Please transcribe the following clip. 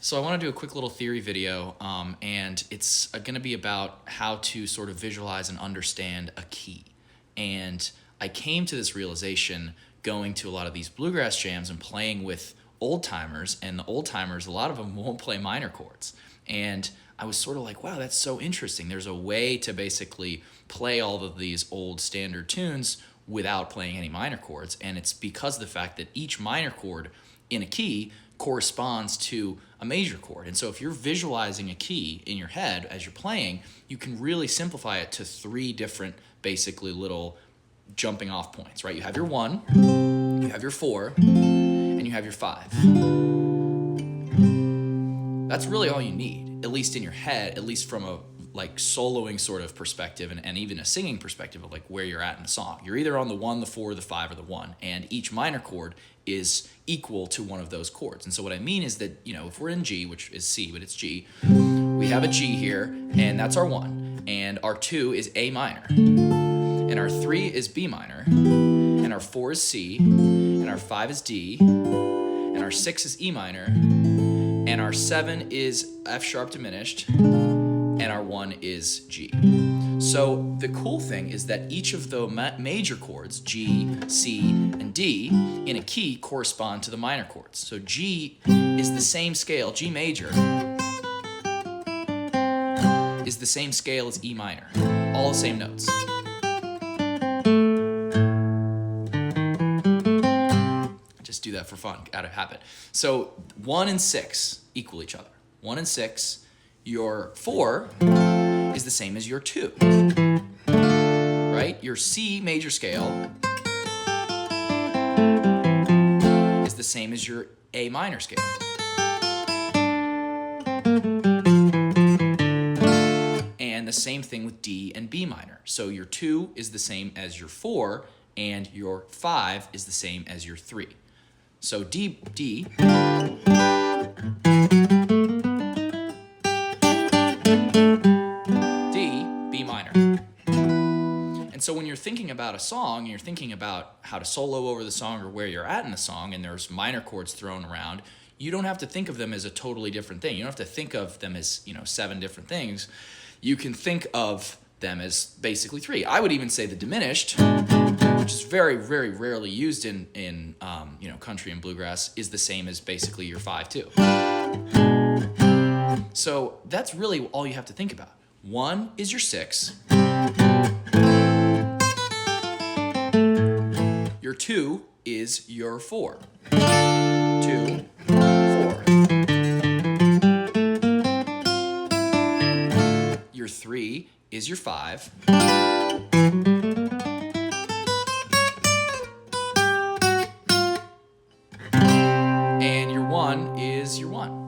So I want to do a quick little theory video, and it's going to be about how to sort of visualize and understand a key. And I came to this realization going to a lot of these bluegrass jams and playing with old timers, and the old timers, a lot of them won't play minor chords. And I was sort of like, wow, that's so interesting. There's a way to basically play all of these old standard tunes without playing any minor chords. And it's because of the fact that each minor chord in a key corresponds to a major chord. And so if you're visualizing a key in your head as you're playing, you can really simplify it to three different basically little jumping off points, right? You have your 1, you have your 4, and you have your 5. That's really all you need, at least in your head, at least from a like soloing sort of perspective and even a singing perspective of like where you're at in the song. You're either on the 1, the 4, the 5, or the 1, and each minor chord is equal to one of those chords. And so what I mean is that, you know, if we're in G, which is C, but it's G, we have a G here, and that's our 1, and our 2 is A minor, and our 3 is B minor, and our 4 is C, and our 5 is D, and our 6 is E minor, and our 7 is F sharp diminished, and our 1 is G. So the cool thing is that each of the major chords, G, C, and D, in a key correspond to the minor chords. So G is the same scale, G major is the same scale as E minor, all the same notes. Just do that for fun, out of habit. So 1 and 6 equal each other. 1 and 6, your 4 is the same as your 2, right? Your C major scale is the same as your A minor scale. And the same thing with D and B minor. So your 2 is the same as your 4, and your 5 is the same as your 3. So D, B minor. And so when you're thinking about a song, and you're thinking about how to solo over the song or where you're at in the song, and there's minor chords thrown around, you don't have to think of them as a totally different thing. You don't have to think of them as, 7 different things. You can think of them as basically 3. I would even say the diminished, which is very, very rarely used in country and bluegrass, is the same as basically your 5 too. So that's really all you have to think about. 1 is your 6. Your 2 is your 4. 2, 4. Your 3 is your 5. And your 1 is your 1.